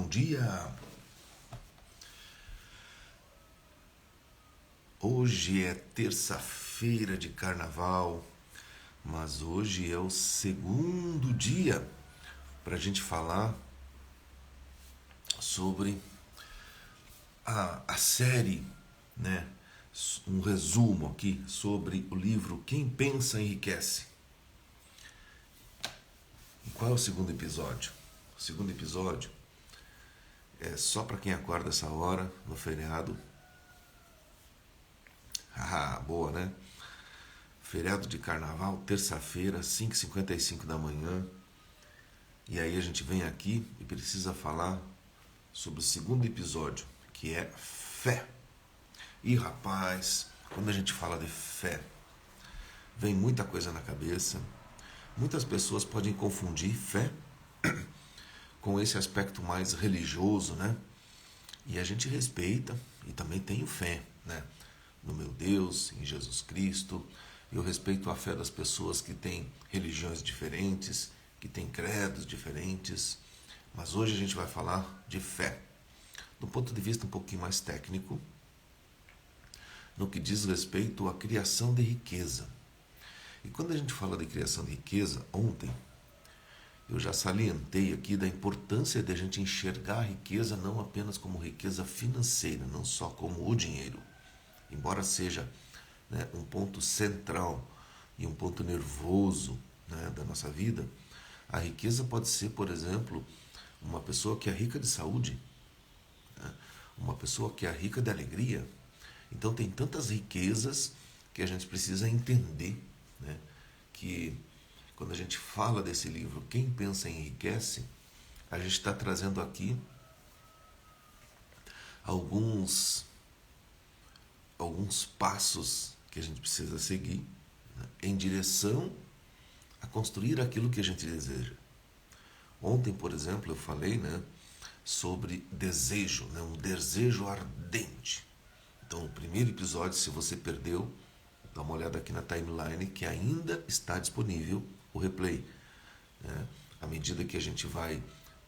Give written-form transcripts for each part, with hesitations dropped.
dia! Hoje é terça-feira de carnaval, mas hoje é o segundo dia para a gente falar sobre a série, né? Um resumo aqui sobre o livro Quem Pensa Enriquece. E qual é o segundo episódio? O segundo episódio é só para quem acorda essa hora, no feriado. Ah, boa, né? Feriado de carnaval, terça-feira, 5h55 da manhã. E aí a gente vem aqui e precisa falar sobre o segundo episódio, que é fé. E rapaz, quando a gente fala de fé, vem muita coisa na cabeça. Muitas pessoas podem confundir fé com esse aspecto mais religioso, né? E a gente respeita e também tenho fé, né? No meu Deus, em Jesus Cristo. Eu respeito a fé das pessoas que têm religiões diferentes, que têm credos diferentes. Mas hoje a gente vai falar de fé, do ponto de vista um pouquinho mais técnico, no que diz respeito à criação de riqueza. E quando a gente fala de criação de riqueza, ontem eu já salientei aqui da importância de a gente enxergar a riqueza não apenas como riqueza financeira, não só como o dinheiro. Embora seja, né, um ponto central e um ponto nervoso, né, da nossa vida, a riqueza pode ser, por exemplo, uma pessoa que é rica de saúde, né, uma pessoa que é rica de alegria. Então tem tantas riquezas que a gente precisa entender, né, que quando a gente fala desse livro, Quem Pensa Enriquece, a gente está trazendo aqui alguns passos que a gente precisa seguir, né, em direção a construir aquilo que a gente deseja. Ontem, por exemplo, eu falei, né, sobre desejo, né, um desejo ardente. Então, o primeiro episódio, se você perdeu, dá uma olhada aqui na timeline que ainda está disponível o replay, né? À medida que a gente vai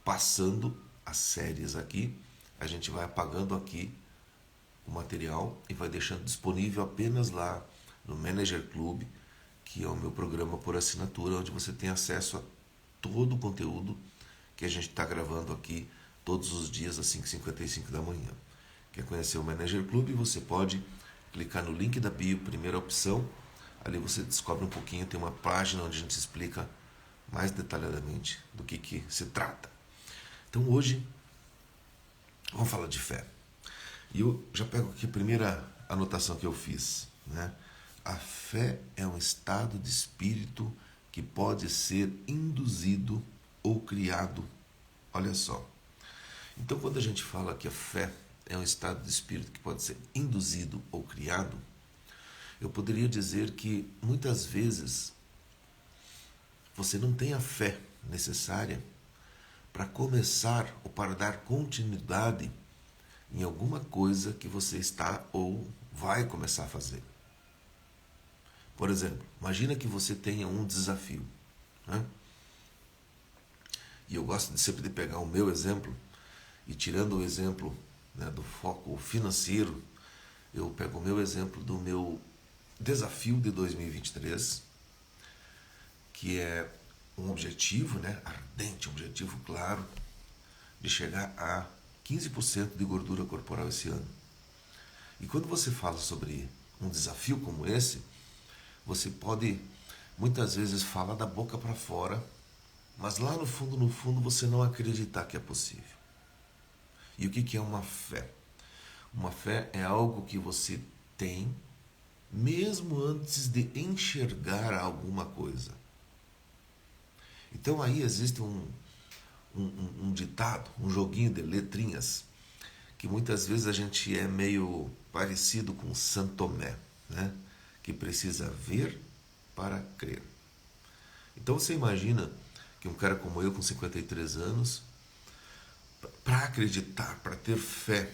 passando as séries aqui, a gente vai apagando aqui o material e vai deixando disponível apenas lá no Manager Club, que é o meu programa por assinatura, onde você tem acesso a todo o conteúdo que a gente está gravando aqui todos os dias às 5h55 da manhã. Quer conhecer o Manager Club? Você pode clicar no link da bio, primeira opção. Ali você descobre um pouquinho, tem uma página onde a gente explica mais detalhadamente do que se trata. Então hoje vamos falar de fé. E eu já pego aqui a primeira anotação que eu fiz, né? A fé é um estado de espírito que pode ser induzido ou criado. Olha só. Então quando a gente fala que a fé é um estado de espírito que pode ser induzido ou criado, eu poderia dizer que muitas vezes você não tem a fé necessária para começar ou para dar continuidade em alguma coisa que você está ou vai começar a fazer. Por exemplo, imagina que você tenha um desafio, né? E eu gosto sempre de pegar o meu exemplo e tirando o exemplo, né, do foco financeiro, eu pego o meu exemplo do meu desafio de 2023, que é um objetivo, né, ardente, um objetivo claro, de chegar a 15% de gordura corporal esse ano. E quando você fala sobre um desafio como esse, você pode muitas vezes falar da boca para fora, mas lá no fundo você não acreditar que é possível. E o que é uma fé? Uma fé é algo que você tem mesmo antes de enxergar alguma coisa. Então aí existe um ditado, um joguinho de letrinhas, que muitas vezes a gente é meio parecido com Santo Tomé, né? Que precisa ver para crer. Então você imagina que um cara como eu, com 53 anos, para acreditar, para ter fé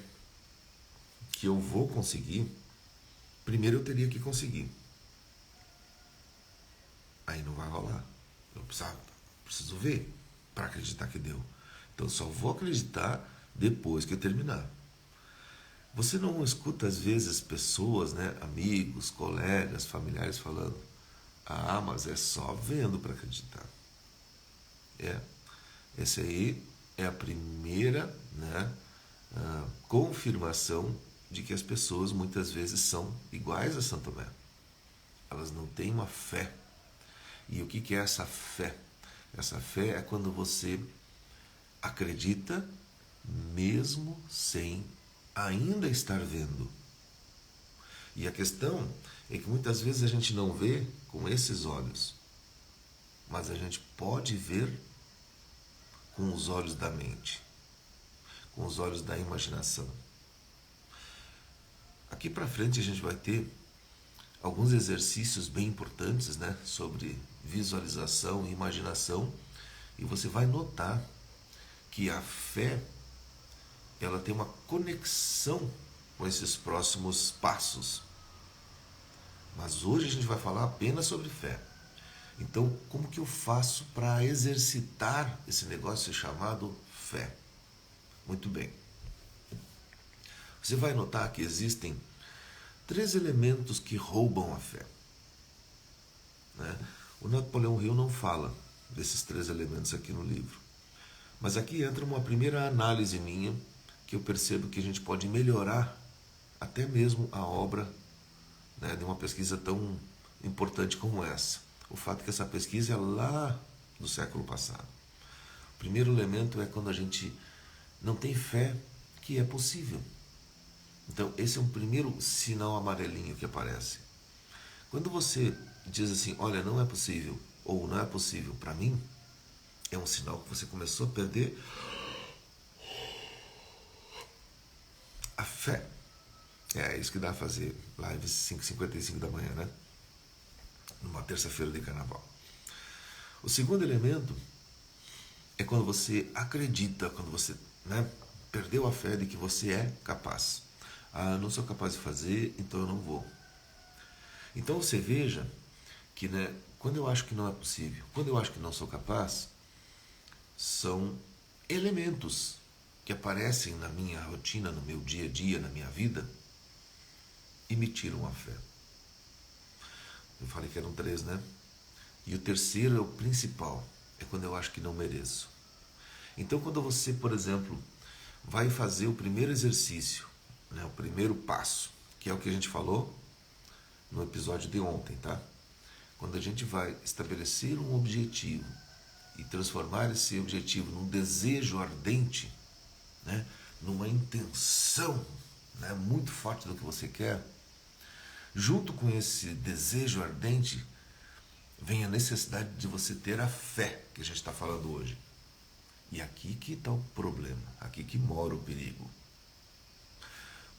que eu vou conseguir, primeiro eu teria que conseguir. Aí não vai rolar. Eu preciso ver para acreditar que deu. Então só vou acreditar depois que terminar. Você não escuta às vezes pessoas, né, amigos, colegas, familiares falando: ah, mas é só vendo para acreditar. Essa aí é a primeira, né, confirmação de que as pessoas muitas vezes são iguais a Santo Tomé. Elas não têm uma fé. E o que é essa fé? Essa fé é quando você acredita mesmo sem ainda estar vendo. E a questão é que muitas vezes a gente não vê com esses olhos, mas a gente pode ver com os olhos da mente, com os olhos da imaginação. Aqui para frente a gente vai ter alguns exercícios bem importantes, né, sobre visualização e imaginação, e você vai notar que a fé ela tem uma conexão com esses próximos passos. Mas hoje a gente vai falar apenas sobre fé. Então, como que eu faço para exercitar esse negócio chamado fé? Muito bem. Você vai notar que existem 3 elementos que roubam a fé. Né? O Napoleão Hill não fala desses 3 elementos aqui no livro. Mas aqui entra uma primeira análise minha, que eu percebo que a gente pode melhorar até mesmo a obra, né, de uma pesquisa tão importante como essa. O fato é que essa pesquisa é lá do século passado. O primeiro elemento é quando a gente não tem fé que é possível. Então, esse é um primeiro sinal amarelinho que aparece. Quando você diz assim, olha, não é possível, ou não é possível para mim, é um sinal que você começou a perder a fé. É isso que dá a fazer lives 5h55 da manhã, né? Numa terça-feira de carnaval. O segundo elemento é quando você acredita, quando você, né, perdeu a fé de que você é capaz. Ah, eu não sou capaz de fazer, então eu não vou. Então você veja que, né, quando eu acho que não é possível, quando eu acho que não sou capaz, são elementos que aparecem na minha rotina, no meu dia a dia, na minha vida, e me tiram a fé. Eu falei que eram 3, né? E o terceiro é o principal, é quando eu acho que não mereço. Então, quando você, por exemplo, vai fazer o primeiro exercício, né, o primeiro passo, que é o que a gente falou no episódio de ontem, tá? Quando a gente vai estabelecer um objetivo e transformar esse objetivo num desejo ardente, né, numa intenção, né, muito forte do que você quer, junto com esse desejo ardente, vem a necessidade de você ter a fé que a gente está falando hoje. E aqui que está o problema, aqui que mora o perigo.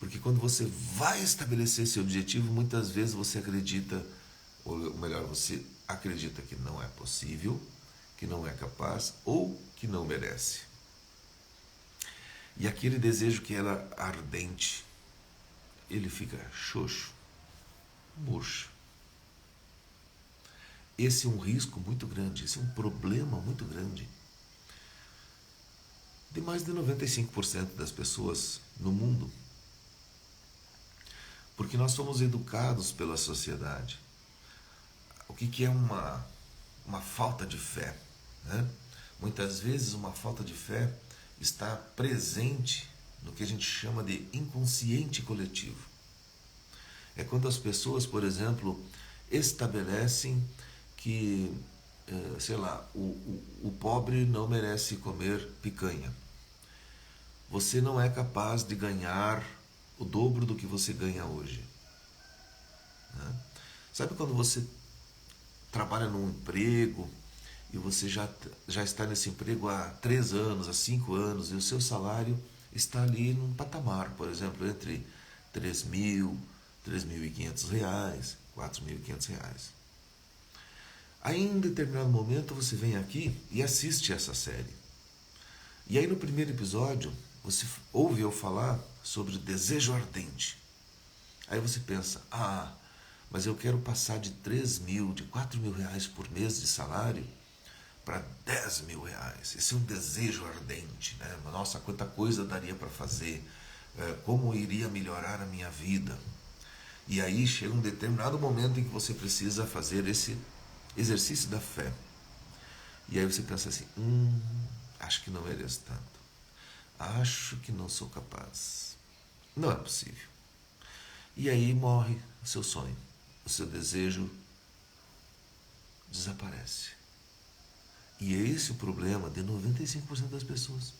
Porque quando você vai estabelecer esse objetivo, muitas vezes você acredita, ou melhor, você acredita que não é possível, que não é capaz ou que não merece. E aquele desejo que era ardente, ele fica xoxo, murcho. Esse é um risco muito grande, esse é um problema muito grande. De mais de 95% das pessoas no mundo. Porque nós somos educados pela sociedade. O que é uma falta de fé? Né? Muitas vezes uma falta de fé está presente no que a gente chama de inconsciente coletivo. É quando as pessoas, por exemplo, estabelecem que, sei lá, o pobre não merece comer picanha. Você não é capaz de ganhar o dobro do que você ganha hoje. Né? Sabe quando você trabalha num emprego e você já está nesse emprego há 3 anos, há 5 anos, e o seu salário está ali num patamar, por exemplo, entre R$3.000, R$3.500, R$4.500. Aí em determinado momento você vem aqui e assiste essa série. E aí no primeiro episódio você ouve eu falar sobre desejo ardente. Aí você pensa, mas eu quero passar de 3.000, de R$4.000 por mês de salário para 10 mil reais. Esse é um desejo ardente, né? Nossa, quanta coisa daria para fazer, como iria melhorar a minha vida. E aí chega um determinado momento em que você precisa fazer esse exercício da fé. E aí você pensa assim, acho que não mereço tanto. Acho que não sou capaz. Não é possível. E aí morre o seu sonho. O seu desejo desaparece. E é esse o problema de 95% das pessoas.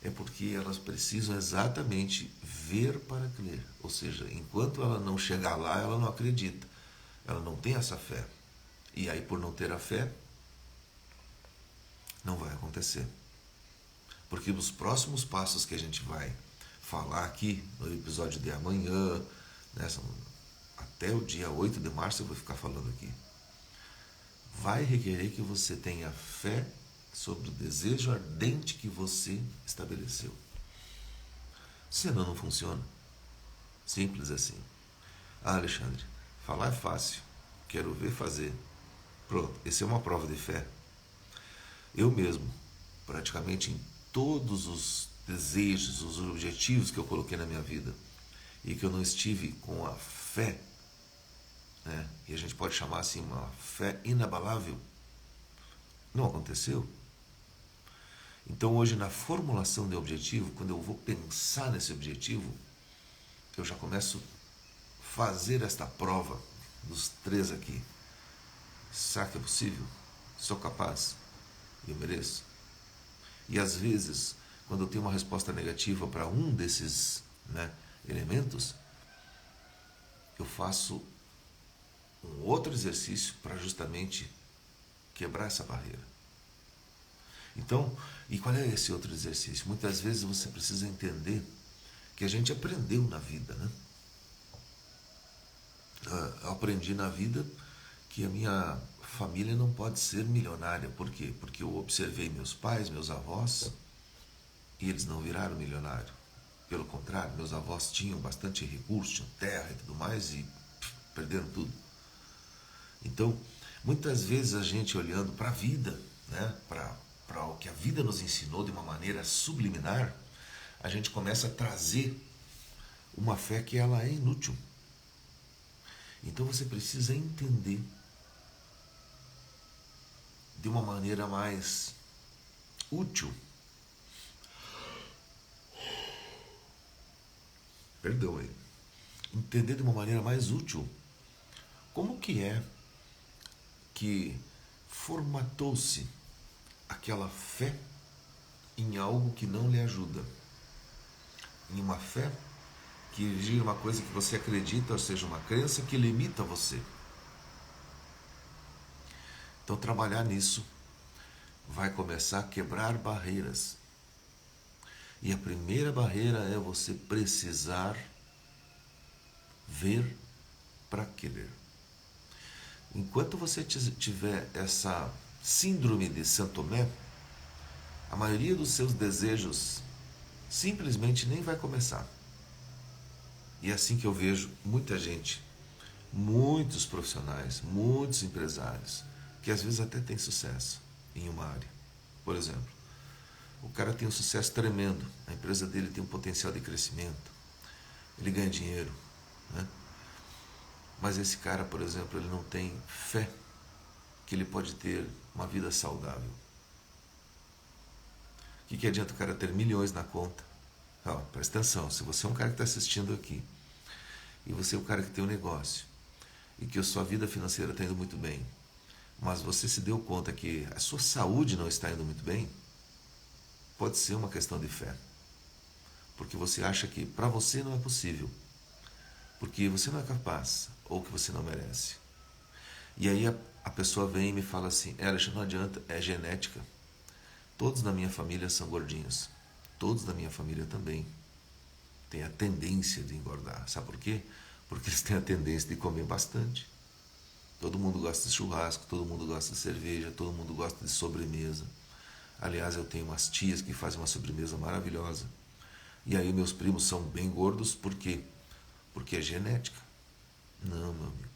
É porque elas precisam exatamente ver para crer. Ou seja, enquanto ela não chegar lá, ela não acredita. Ela não tem essa fé. E aí, por não ter a fé, não vai acontecer. Porque os próximos passos que a gente vai falar aqui no episódio de amanhã, né, até o dia 8 de março eu vou ficar falando aqui, vai requerer que você tenha fé sobre o desejo ardente que você estabeleceu. Senão não funciona. Simples assim. Ah, Alexandre, falar é fácil. Quero ver fazer. Pronto, essa é uma prova de fé. Eu mesmo, praticamente em todos os desejos, os objetivos que eu coloquei na minha vida e que eu não estive com a fé, né, e a gente pode chamar assim uma fé inabalável, não aconteceu. Então hoje na formulação de objetivo, quando eu vou pensar nesse objetivo, eu já começo a fazer esta prova dos 3 aqui. Será que é possível? Sou capaz? Eu mereço? E às vezes, quando eu tenho uma resposta negativa para um desses, né, elementos, eu faço um outro exercício para justamente quebrar essa barreira. Então, e qual é esse outro exercício? Muitas vezes você precisa entender que a gente aprendeu na vida, né? Eu aprendi na vida que a minha família não pode ser milionária. Por quê? Porque eu observei meus pais, meus avós, e eles não viraram milionário. Pelo contrário, meus avós tinham bastante recurso, tinham terra e tudo mais, e perderam tudo. Então, muitas vezes a gente olhando para a vida, né, para o que a vida nos ensinou de uma maneira subliminar, a gente começa a trazer uma fé que ela é inútil. Então você precisa entender de uma maneira mais útil. Perdão aí. Entender de uma maneira mais útil como que é que formatou-se aquela fé em algo que não lhe ajuda. Em uma fé que exige uma coisa que você acredita, ou seja, uma crença que limita você. Então trabalhar nisso vai começar a quebrar barreiras. E a primeira barreira é você precisar ver para querer. Enquanto você tiver essa síndrome de Santo Tomé, a maioria dos seus desejos simplesmente nem vai começar. E é assim que eu vejo muita gente, muitos profissionais, muitos empresários, que às vezes até tem sucesso em uma área. Por exemplo, o cara tem um sucesso tremendo, a empresa dele tem um potencial de crescimento, ele ganha dinheiro, né? Mas esse cara, por exemplo, ele não tem fé que ele pode ter uma vida saudável. O que adianta o cara ter milhões na conta? Presta atenção, se você é um cara que está assistindo aqui, e você é um cara que tem um negócio, e que a sua vida financeira está indo muito bem, mas você se deu conta que a sua saúde não está indo muito bem, pode ser uma questão de fé. Porque você acha que para você não é possível, porque você não é capaz, ou que você não merece. E aí a pessoa vem e me fala assim, Alexandre, não adianta, é genética. Todos na minha família são gordinhos. Todos da minha família também têm a tendência de engordar. Sabe por quê? Porque eles têm a tendência de comer bastante. Todo mundo gosta de churrasco, todo mundo gosta de cerveja, todo mundo gosta de sobremesa. Aliás, eu tenho umas tias que fazem uma sobremesa maravilhosa. E aí meus primos são bem gordos, por quê? Porque é genética. Não, meu amigo.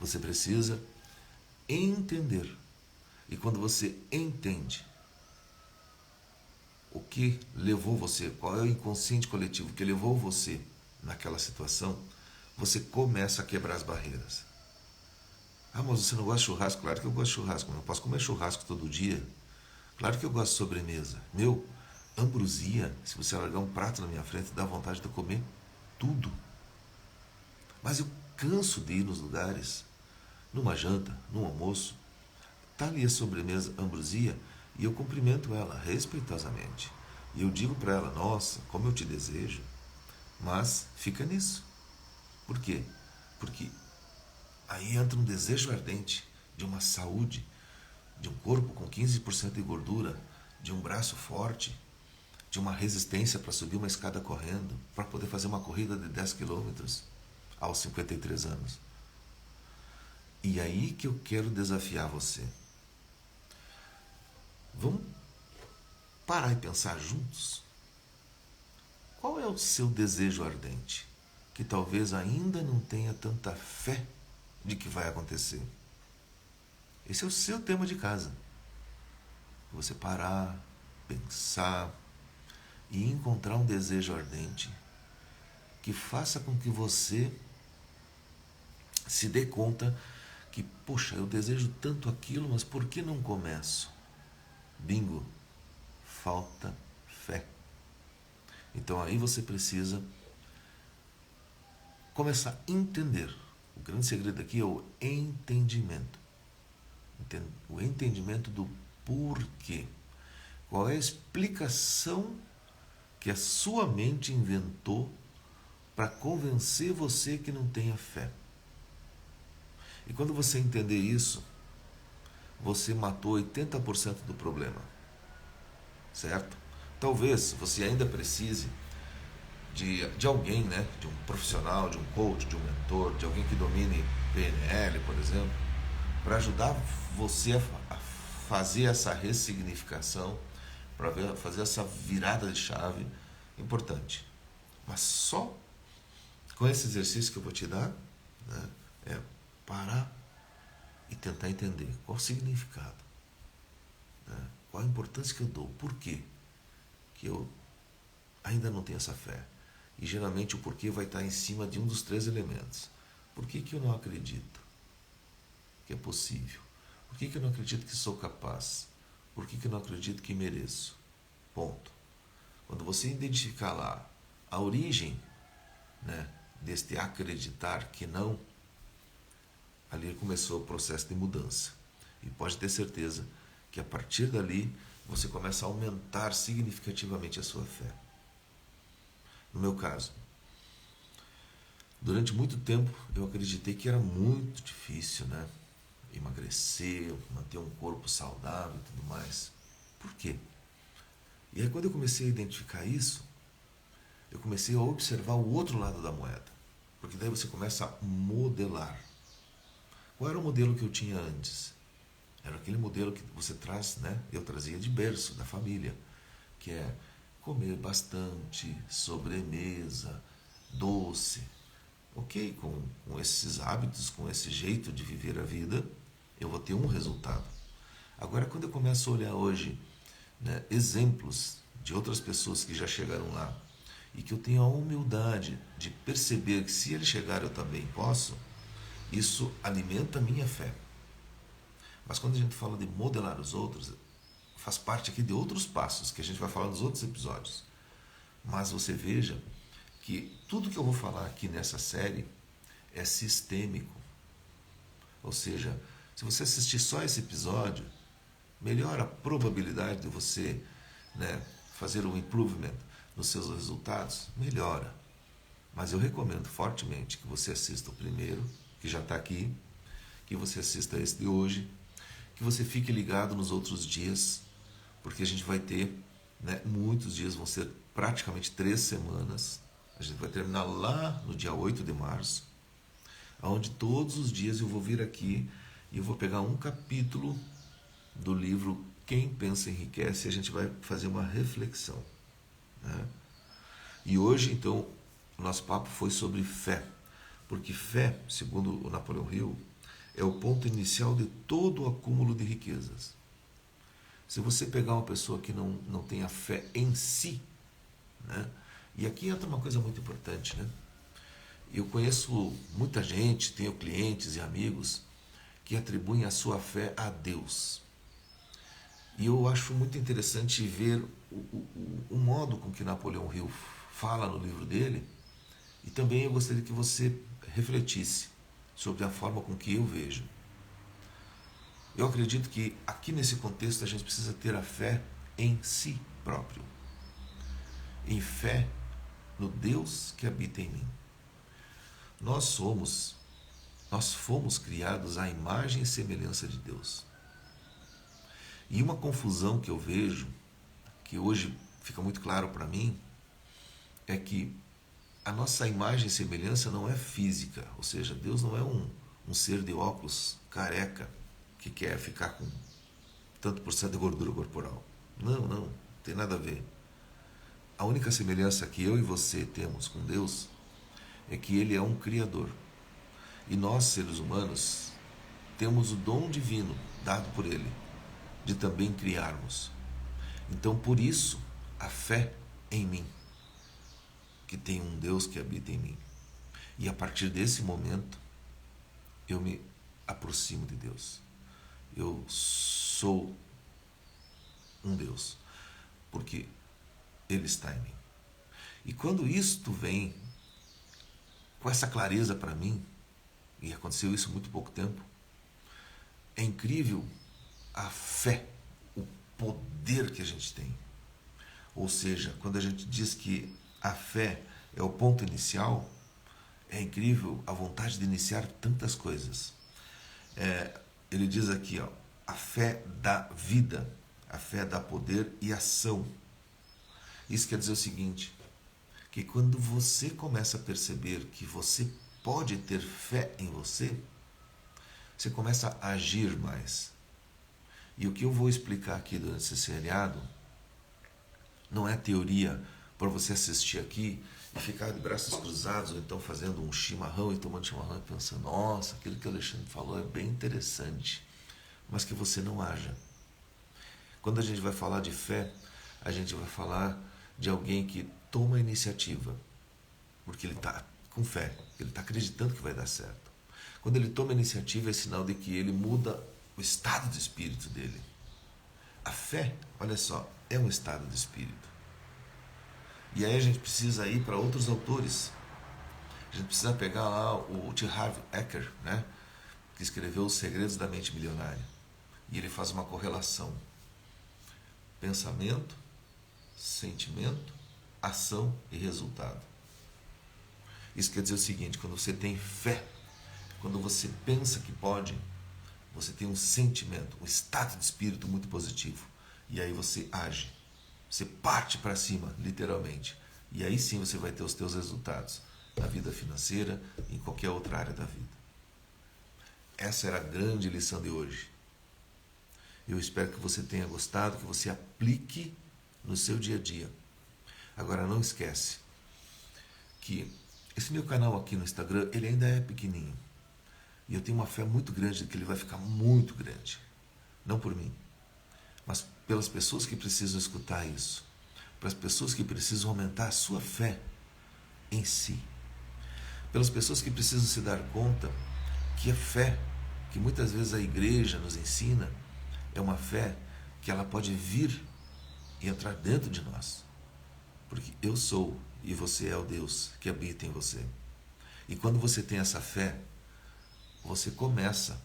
Você precisa entender. E quando você entende o que levou você, qual é o inconsciente coletivo que levou você naquela situação, você começa a quebrar as barreiras. Ah, mas você não gosta de churrasco? Claro que eu gosto de churrasco, mas eu posso comer churrasco todo dia. Claro que eu gosto de sobremesa. Ambrosia, se você largar um prato na minha frente, dá vontade de eu comer tudo. Mas eu canso de ir nos lugares, numa janta, num almoço, tá ali a sobremesa ambrosia e eu cumprimento ela respeitosamente. E eu digo para ela, nossa, como eu te desejo, mas fica nisso. Por quê? Porque aí entra um desejo ardente de uma saúde, de um corpo com 15% de gordura, de um braço forte, de uma resistência para subir uma escada correndo, para poder fazer uma corrida de 10 quilômetros aos 53 anos. E aí que eu quero desafiar você. Vamos parar e pensar juntos? Qual é o seu desejo ardente? Que talvez ainda não tenha tanta fé de que vai acontecer. Esse é o seu tema de casa. Você parar, pensar e encontrar um desejo ardente que faça com que você se dê conta que, poxa, eu desejo tanto aquilo, mas por que não começo? Bingo, falta fé. Então aí você precisa começar a entender. O grande segredo aqui é o entendimento. O entendimento do porquê. Qual é a explicação que a sua mente inventou para convencer você que não tenha fé? E quando você entender isso, você matou 80% do problema. Certo? Talvez você ainda precise de alguém, né? De um profissional, de um coach, de um mentor, de alguém que domine PNL, por exemplo, para ajudar você a fazer essa ressignificação, para fazer essa virada de chave importante. Mas só com esse exercício que eu vou te dar, né, é parar e tentar entender qual o significado, né, qual a importância que eu dou, por quê que eu ainda não tenho essa fé. E geralmente o porquê vai estar em cima de um dos 3 elementos. Por que eu não acredito que é possível? Por que eu não acredito que sou capaz? Por que eu não acredito que mereço? Ponto. Quando você identificar lá a origem, né, deste acreditar que não, ali começou o processo de mudança. E pode ter certeza que a partir dali você começa a aumentar significativamente a sua fé. No meu caso, durante muito tempo eu acreditei que era muito difícil, né? Emagrecer, manter um corpo saudável e tudo mais. Por quê? E aí quando eu comecei a identificar isso, eu comecei a observar o outro lado da moeda. Porque daí você começa a modelar. Qual era o modelo que eu tinha antes? Era aquele modelo que você traz, né? Eu trazia de berço, da família, que é comer bastante, sobremesa, doce. Ok, com esses hábitos, com esse jeito de viver a vida, eu vou ter um resultado. Agora, quando eu começo a olhar hoje, né, exemplos de outras pessoas que já chegaram lá e que eu tenho a humildade de perceber que se eles chegarem eu também posso, isso alimenta a minha fé. Mas quando a gente fala de modelar os outros, faz parte aqui de outros passos que a gente vai falar nos outros episódios. Mas você veja que tudo que eu vou falar aqui nessa série é sistêmico. Ou seja, se você assistir só esse episódio, melhora a probabilidade de você, né, fazer um improvement nos seus resultados, melhora. Mas eu recomendo fortemente que você assista o primeiro, que já está aqui, que você assista esse de hoje, que você fique ligado nos outros dias, porque a gente vai ter, né, muitos dias, vão ser praticamente 3 semanas. A gente vai terminar lá no dia 8 de março, onde todos os dias eu vou vir aqui e eu vou pegar um capítulo do livro Quem Pensa Enriquece e a gente vai fazer uma reflexão, né? E hoje, então, o nosso papo foi sobre fé, porque fé, segundo o Napoleão Hill, é o ponto inicial de todo o acúmulo de riquezas. Se você pegar uma pessoa que não tem a fé em si, né? E aqui entra uma coisa muito importante, né? Eu conheço muita gente, tenho clientes e amigos que atribuem a sua fé a Deus. E eu acho muito interessante ver o modo com que Napoleão Hill fala no livro dele, e também eu gostaria que você refletisse sobre a forma com que eu vejo. Eu acredito que aqui nesse contexto a gente precisa ter a fé em si próprio, em fé no Deus que habita em mim. Nós fomos criados à imagem e semelhança de Deus. E uma confusão que eu vejo, que hoje fica muito claro para mim, é que a nossa imagem e semelhança não é física, ou seja, Deus não é um ser de óculos careca que quer ficar com tanto por cento de gordura corporal. Não tem nada a ver. A única semelhança que eu e você temos com Deus é que Ele é um Criador. E nós, seres humanos, temos o dom divino dado por Ele de também criarmos. Então, por isso, a fé em mim, que tem um Deus que habita em mim. E a partir desse momento, eu me aproximo de Deus. Eu sou um Deus, porque Ele está em mim. E quando isto vem com essa clareza para mim, e aconteceu isso há muito pouco tempo, é incrível a fé, o poder que a gente tem. Ou seja, quando a gente diz que a fé é o ponto inicial, é incrível a vontade de iniciar tantas coisas. Ele diz aqui, ó, a fé dá vida, a fé dá poder e ação. Isso quer dizer o seguinte, que quando você começa a perceber que você pode ter fé em você, você começa a agir mais. E o que eu vou explicar aqui durante esse seriado não é teoria para você assistir aqui e ficar de braços cruzados, ou então fazendo um chimarrão e tomando chimarrão e pensando, nossa, aquilo que o Alexandre falou é bem interessante, mas que você não haja. Quando a gente vai falar de fé, a gente vai falar de alguém que toma a iniciativa, porque ele está com fé, ele está acreditando que vai dar certo. Quando ele toma a iniciativa, é sinal de que ele muda o estado de espírito dele. A fé, olha só, é um estado de espírito. E aí a gente precisa ir para outros autores. A gente precisa pegar lá o T. Harv Eker, né, que escreveu Os Segredos da Mente Milionária. E ele faz uma correlação. Pensamento, sentimento, ação e resultado. Isso quer dizer o seguinte, quando você tem fé, quando você pensa que pode, você tem um sentimento, um estado de espírito muito positivo. E aí você age. Você parte para cima, literalmente. E aí sim você vai ter os teus resultados na vida financeira e em qualquer outra área da vida. Essa era a grande lição de hoje. Eu espero que você tenha gostado, que você aplique no seu dia a dia. Agora não esquece que esse meu canal aqui no Instagram, ele ainda é pequenininho. E eu tenho uma fé muito grande de que ele vai ficar muito grande. Não por mim, mas pelas pessoas que precisam escutar isso. Para as pessoas que precisam aumentar a sua fé em si. Pelas pessoas que precisam se dar conta que a fé, que muitas vezes a igreja nos ensina, é uma fé que ela pode vir e entrar dentro de nós. Porque eu sou e você é o Deus que habita em você. E quando você tem essa fé, você começa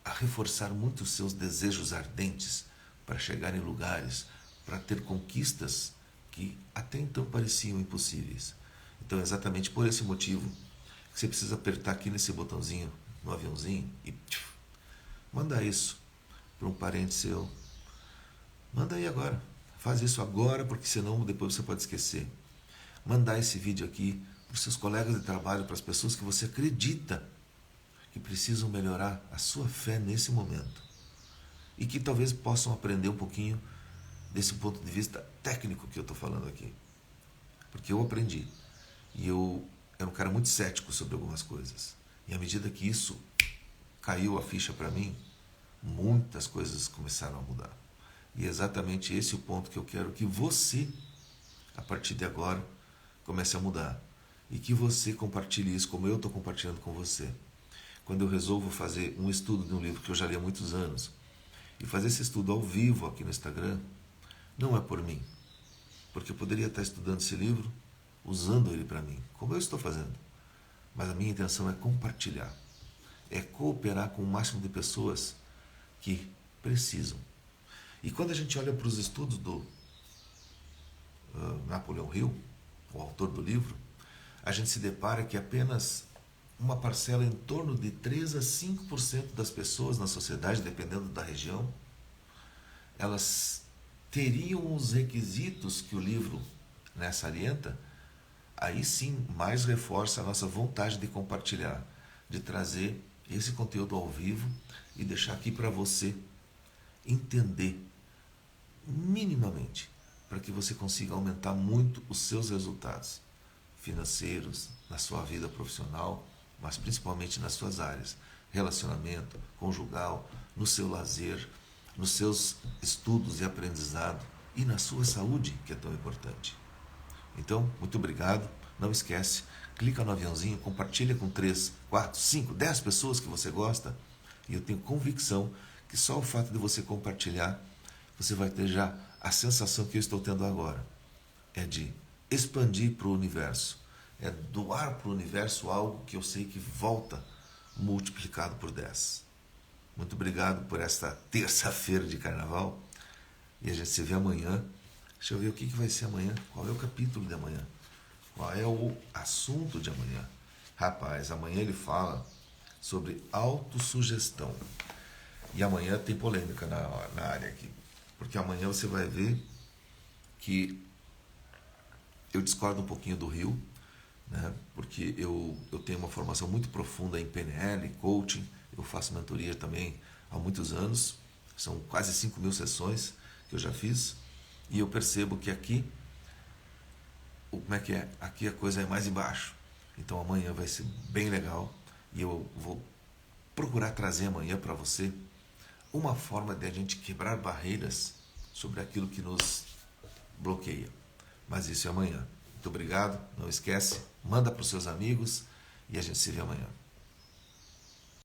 a reforçar muito os seus desejos ardentes para chegar em lugares, para ter conquistas que até então pareciam impossíveis. Então é exatamente por esse motivo que você precisa apertar aqui nesse botãozinho, no aviãozinho, e manda isso para um parente seu. Manda aí agora. Faz isso agora, porque senão depois você pode esquecer. Mandar esse vídeo aqui para os seus colegas de trabalho, para as pessoas que você acredita que precisam melhorar a sua fé nesse momento. E que talvez possam aprender um pouquinho desse ponto de vista técnico que eu estou falando aqui. Porque eu aprendi. E eu era um cara muito cético sobre algumas coisas. E à medida que isso caiu a ficha para mim, muitas coisas começaram a mudar. E é exatamente esse o ponto que eu quero que você, a partir de agora, comece a mudar. E que você compartilhe isso como eu estou compartilhando com você. Quando eu resolvo fazer um estudo de um livro que eu já li há muitos anos, e fazer esse estudo ao vivo aqui no Instagram, não é por mim. Porque eu poderia estar estudando esse livro, usando ele para mim, como eu estou fazendo. Mas a minha intenção é compartilhar. É cooperar com o máximo de pessoas que precisam. E quando a gente olha para os estudos do Napoleão Hill, o autor do livro, a gente se depara que apenas uma parcela em torno de 3 a 5% das pessoas na sociedade, dependendo da região, elas teriam os requisitos que o livro salienta. Aí sim, mais reforça a nossa vontade de compartilhar, de trazer esse conteúdo ao vivo e deixar aqui para você entender minimamente, para que você consiga aumentar muito os seus resultados financeiros, na sua vida profissional, mas principalmente nas suas áreas, relacionamento, conjugal, no seu lazer, nos seus estudos e aprendizado e na sua saúde, que é tão importante. Então, muito obrigado. Não esquece, clica no aviãozinho, compartilha com 3, 4, 5, 10 pessoas que você gosta. E eu tenho convicção que só o fato de você compartilhar, você vai ter já a sensação que eu estou tendo agora. É de expandir para o universo. É doar para o universo algo que eu sei que volta multiplicado por 10. Muito obrigado por esta terça-feira de carnaval. E a gente se vê amanhã. Deixa eu ver o que vai ser amanhã. Qual é o capítulo de amanhã? Qual é o assunto de amanhã? Rapaz, amanhã ele fala sobre autossugestão. E amanhã tem polêmica na área aqui. Porque amanhã você vai ver que eu discordo um pouquinho do Rio, né? Porque eu tenho uma formação muito profunda em PNL, coaching. Eu faço mentoria também há muitos anos. São quase 5.000 sessões que eu já fiz. E eu percebo que aqui, como é que é? Aqui a coisa é mais embaixo. Então amanhã vai ser bem legal. E eu vou procurar trazer amanhã para você uma forma de a gente quebrar barreiras sobre aquilo que nos bloqueia. Mas isso é amanhã. Muito obrigado. Não esquece, manda para os seus amigos e a gente se vê amanhã.